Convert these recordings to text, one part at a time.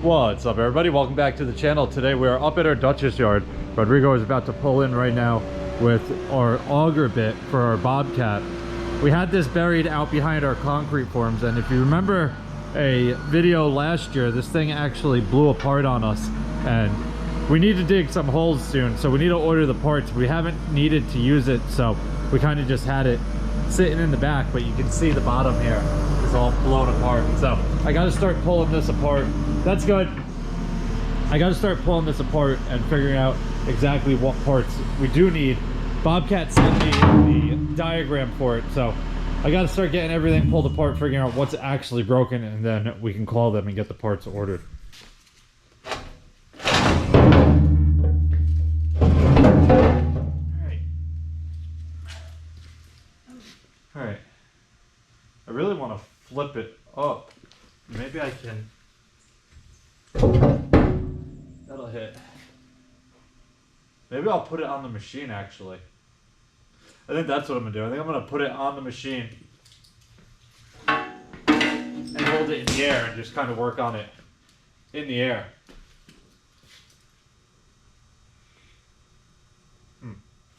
What's up, everybody? Welcome back to the channel. Today we are up at our Dutchess yard. Rodrigo is about to pull in right now with our auger bit for our Bobcat. We had this buried out behind our concrete forms, and if you remember a video last year, this thing actually blew apart on us, and we need to dig some holes soon, so we need to order the parts. We haven't needed to use it, so we kind of just had it sitting in the back, but you can see the bottom here is all blown apart. So I got to start pulling this apart. That's good. I got to start pulling this apart and figuring out exactly what parts we do need. Bobcat sent me the diagram for it, so I got to start getting everything pulled apart, figuring out what's actually broken, and then we can call them and get the parts ordered. All right. I really want to flip it up. Maybe I can. That'll hit. Maybe I'll put it on the machine, actually. I think that's what I'm gonna do. I think I'm gonna put it on the machine and hold it in the air and just kind of work on it in the air.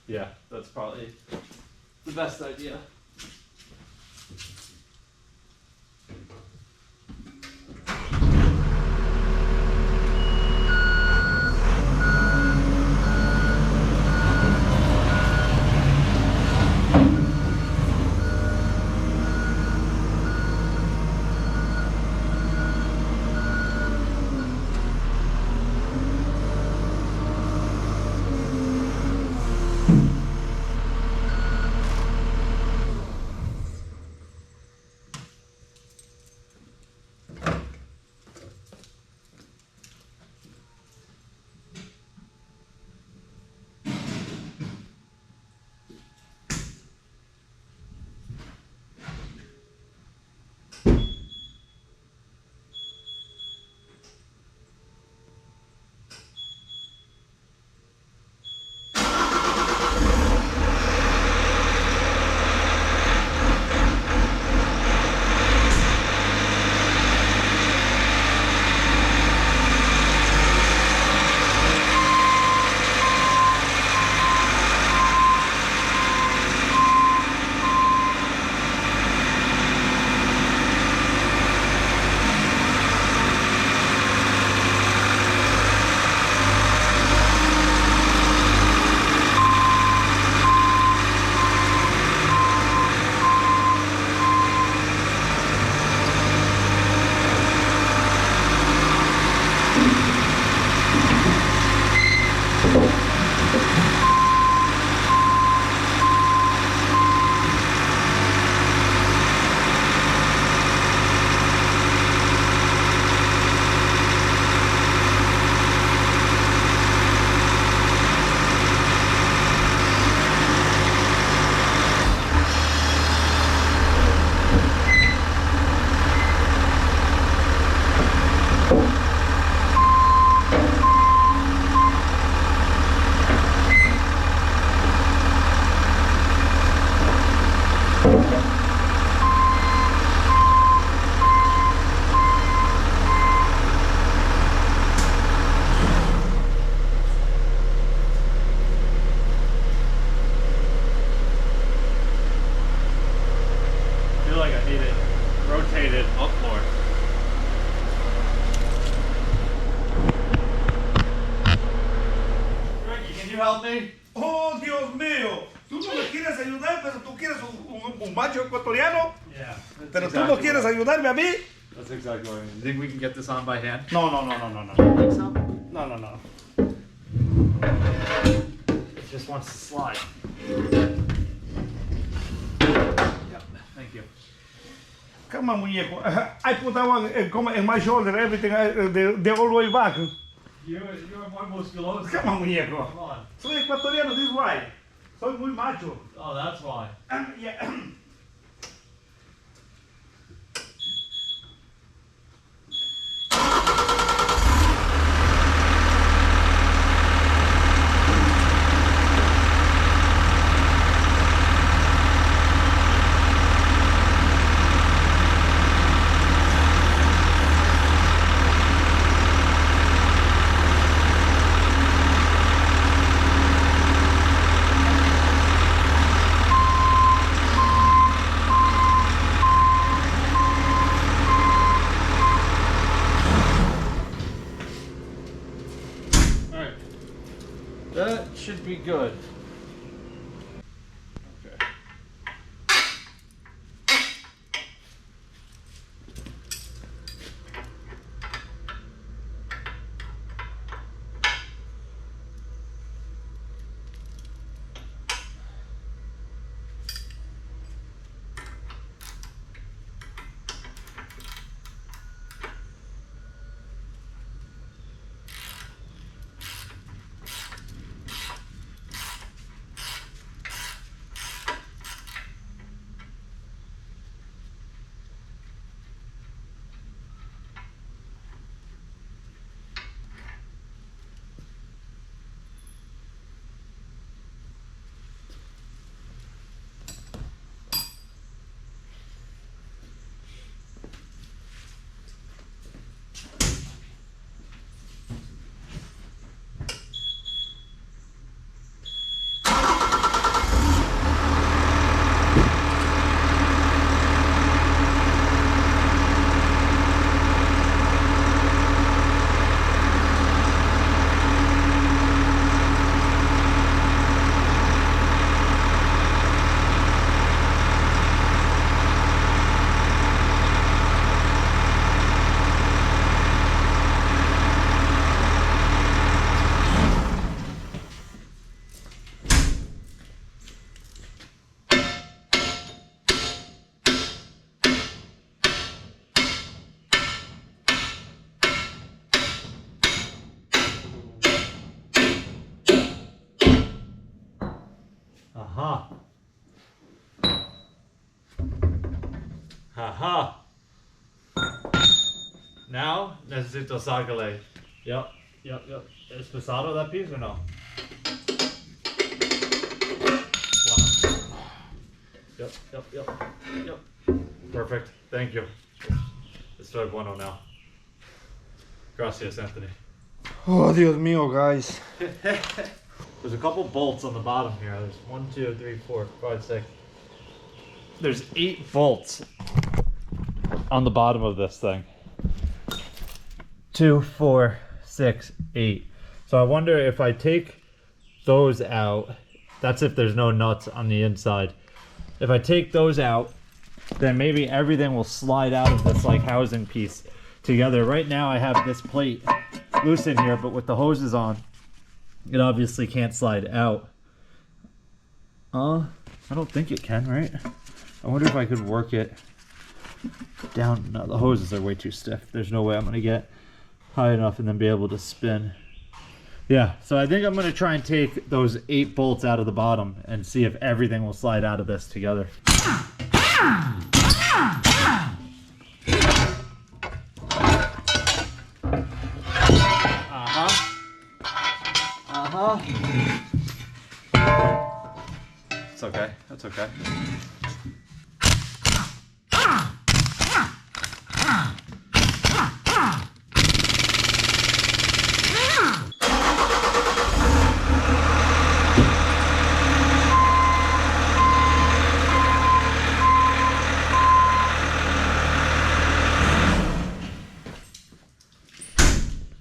Yeah, that's probably the best idea. Help me? Oh, Dios mío. Tú no me quieres ayudar, pero tú quieres un macho ecuatoriano. Yeah. Pero tú no quieres ayudarme a mí. That's exactly what I mean. You think we can get this on by hand? No. You think so? No. It just wants to slide. Yep. Thank you. Come on, muñeco. I put that one in my shoulder, everything, the all way back. You're more musculoso. Come on, muñeco. Come on. Soy ecuatoriano, this is why. Soy muy macho. Oh, that's why. Yeah. should be good. Okay. Aha. Haha. Now necesito sacarle. Yep. ¿Es pesado that piece or no? Wow. Yep. Perfect. Thank you. Estoy bueno now. Gracias, Anthony. Oh, Dios mío, guys. There's a couple bolts on the bottom here. There's 1, 2, 3, 4, 5, 6. There's 8 bolts on the bottom of this thing. 2, 4, 6, 8. So I wonder if I take those out, that's if there's no nuts on the inside. If I take those out, then maybe everything will slide out of this like housing piece together. Right now I have this plate loose in here, but with the hoses on, it obviously can't slide out. I don't think it can, right? I wonder if I could work it down. No, the hoses are way too stiff. There's no way I'm gonna get high enough and then be able to spin. Yeah, so I think I'm gonna try and take those 8 bolts out of the bottom and see if everything will slide out of this together. It's okay. That's okay.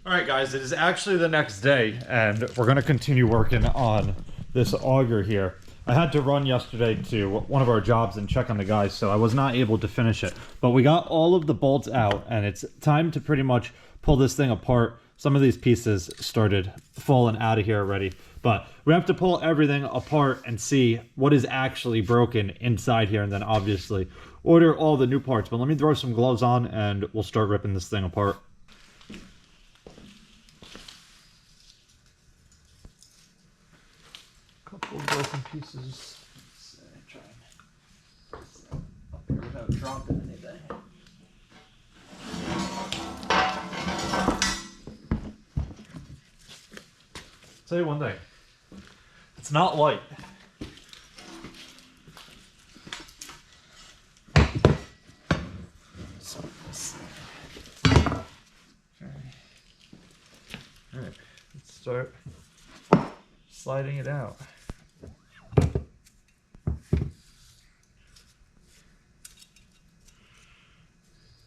Alright guys, it is actually the next day and we're going to continue working on this auger here. I had to run yesterday to one of our jobs and check on the guys, so I was not able to finish it. But we got all of the bolts out and it's time to pretty much pull this thing apart. Some of these pieces started falling out of here already, but we have to pull everything apart and see what is actually broken inside here, and then obviously order all the new parts. But let me throw some gloves on and we'll start ripping this thing apart. Couple broken pieces. Let's try and set up here without dropping anything. Tell you one thing, it's not light. Alright, let's start sliding it out.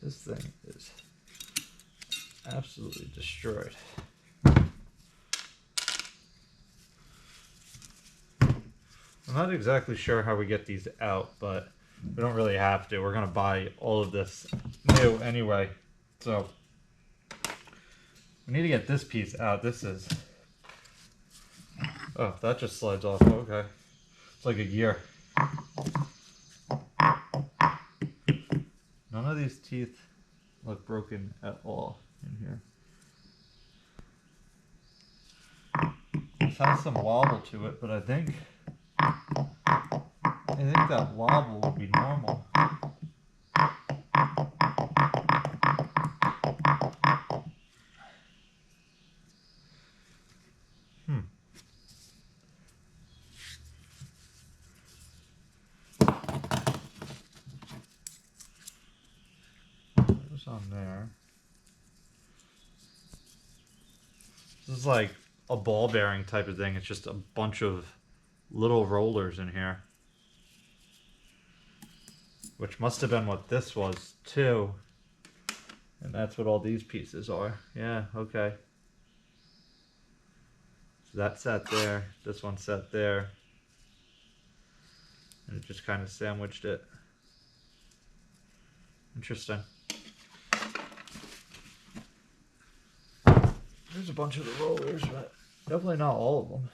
This thing is absolutely destroyed. I'm not exactly sure how we get these out, but we don't really have to. We're gonna buy all of this new anyway. So we need to get this piece out. This is, oh, that just slides off. Okay, it's like a gear. None of these teeth look broken at all in here. This has some wobble to it, but I think that wobble would be normal. What's on there? This is like a ball bearing type of thing. It's just a bunch of little rollers in here. Which must have been what this was too. And that's what all these pieces are. Yeah, okay. So that sat there. This one sat there. And it just kind of sandwiched it. Interesting. There's a bunch of the rollers, but definitely not all of them.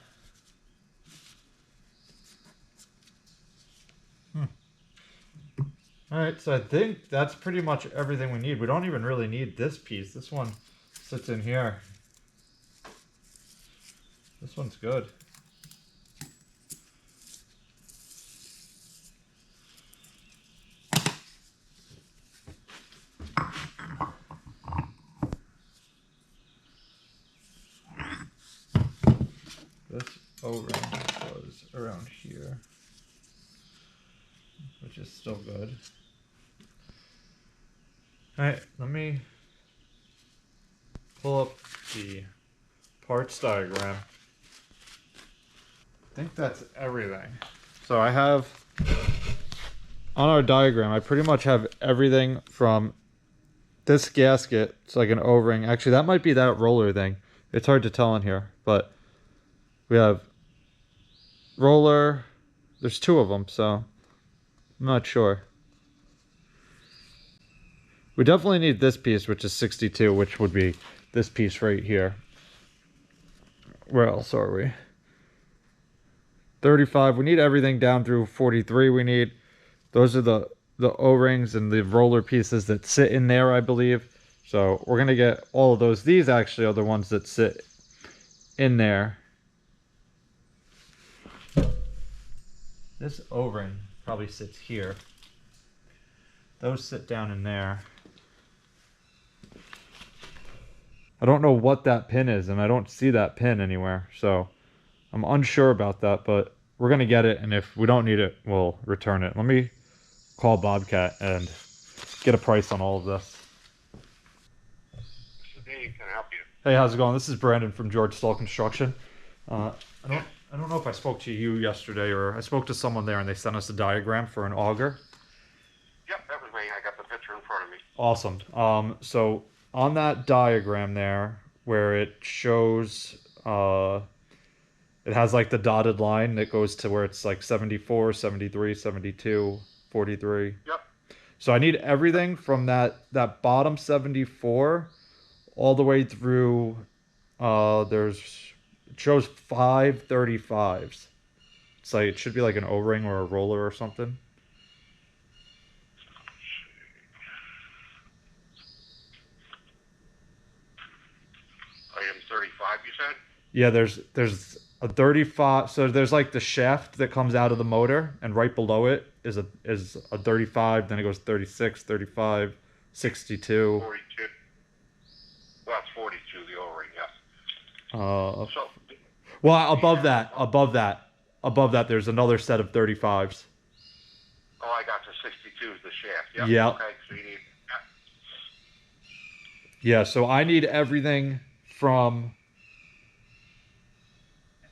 Alright, so I think that's pretty much everything we need. We don't even really need this piece. This one sits in here. This one's good. This O-ring was around here, which is still good. Alright, let me pull up the parts diagram. I think that's everything. So I have, on our diagram, I pretty much have everything from this gasket. It's like an O-ring. Actually, that might be that roller thing. It's hard to tell in here, but we have roller. There's two of them, so I'm not sure. We definitely need this piece, which is 62, which would be this piece right here. Where else are we? 35. We need everything down through 43. We need, those are the O-rings and the roller pieces that sit in there, I believe. So we're going to get all of those. These actually are the ones that sit in there. This O-ring probably sits here. Those sit down in there. I don't know what that pin is, and I don't see that pin anywhere, so I'm unsure about that, but we're going to get it, and if we don't need it, we'll return it. Let me call Bobcat and get a price on all of this. Hey, can I help you? Hey, how's it going? This is Brandon from George Stoll Construction. I don't know if I spoke to you yesterday, or I spoke to someone there, and they sent us a diagram for an auger. Yep, that was me. I got the picture in front of me. Awesome. So on that diagram there, where it shows, it has like the dotted line that goes to where it's like 74, 73, 72, 43. Yep. So I need everything from that bottom 74 all the way through, it shows 5 35s. It's like, it should be like an O-ring or a roller or something. Item 35, you said? Yeah, there's a 35. So there's like the shaft that comes out of the motor, and right below it is a 35. Then it goes 36, 35, 62. 42. Well, that's 42, the O-ring, yes. So, Well, above that, there's another set of 35s. oh, I got the 62 is the shaft. Yep. Yeah. Okay, so you need that. Yeah, so I need everything from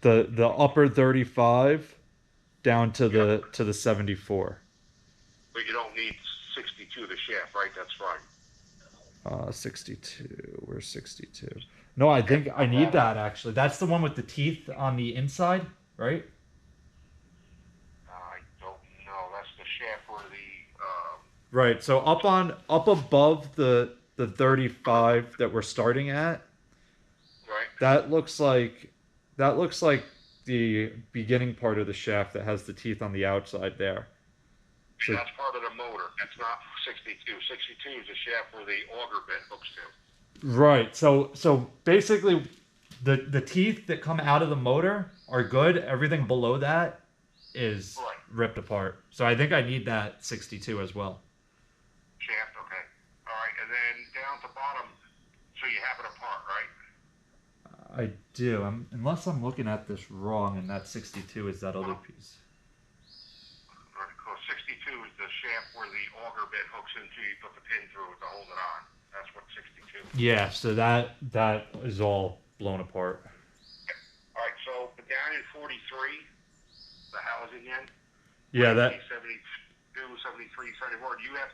the upper 35 down to the 74. But you don't need 62, the shaft, right? That's fine. 62. Where's 62? No, I think I need that actually. That's the one with the teeth on the inside, right? Right. So up above the 35 that we're starting at, Right. that looks like the beginning part of the shaft that has the teeth on the outside there. So, That's part of the motor. That's not 62. 62 is the shaft where the auger bit hooks to. right. So basically the teeth that come out of the motor are good. Everything below that is Right. ripped apart. So I think I need that 62 as well. Shaft, okay. All right, and then down to bottom, so you have it apart, right? I do. Unless I'm looking at this wrong and that 62 is that other piece. Right, because 62 is the shaft where the auger bit hooks into. You put the pin through it to hold it on. That's what 62 is. Yeah, so that is all blown apart. All right, so down in 43, the housing end. Yeah, that 72, 73, 74. Do you have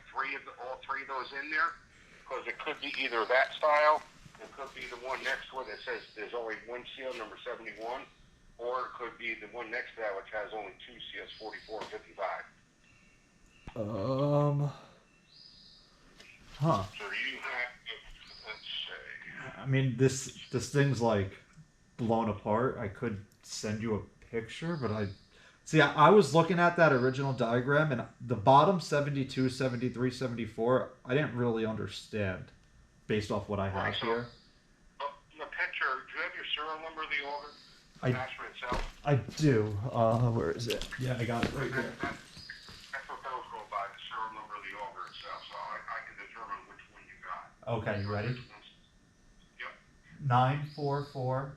all three of those in there? Because it could be either that style, it could be the one next to it that says there's only one seal, number 71, or it could be the one next to that which has only two seals, 44 and 55. Huh. So do you have, let's say, I mean, this thing's like blown apart. I could send you a picture, but I was looking at that original diagram, and the bottom 72, 73, 74, I didn't really understand based off what I have Right, so- here. the picture, do you have your serial number of the auger? I- Attachment itself? I do. Where is it? Yeah, I got it right here. That's what those go by, the serial number of the auger itself, so I can determine which one you got. Okay, you ready? Yep. 944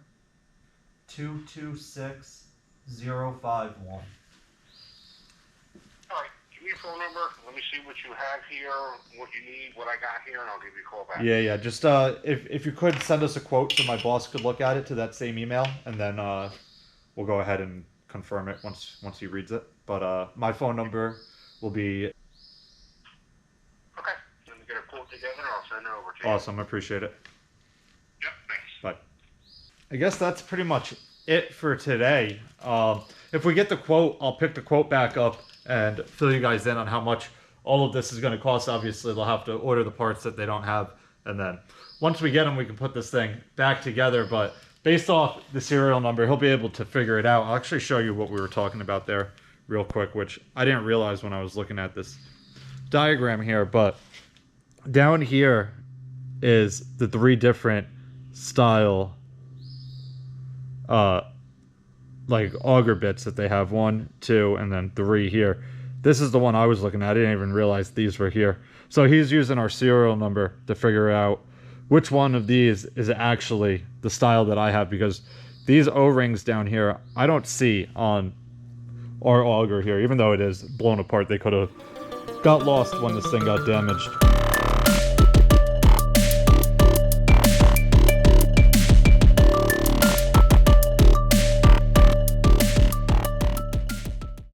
226 051. All right, give me your phone number. Let me see what you have here, what you need, what I got here, and I'll give you a call back. Yeah. Just if you could send us a quote so my boss could look at it to that same email, and then we'll go ahead and confirm it once he reads it. But my phone number will be Okay, let me get a quote together, and I'll send it over to you. awesome. I appreciate it. Yep, thanks. But I guess that's pretty much it for today. If we get the quote, I'll pick the quote back up and fill you guys in on how much all of this is going to cost. Obviously, they'll have to order the parts that they don't have, and then once we get them, we can put this thing back together. But based off the serial number, he'll be able to figure it out. I'll actually show you what we were talking about there real quick, which I didn't realize when I was looking at this diagram here. But down here is the three different style like auger bits that they have, 1, 2, and then 3 here. This is the one I was looking at. I didn't even realize these were here. So he's using our serial number to figure out which one of these is actually the style that I have, because these O-rings down here I don't see on our auger here. Even though it is blown apart, they could have got lost when this thing got damaged.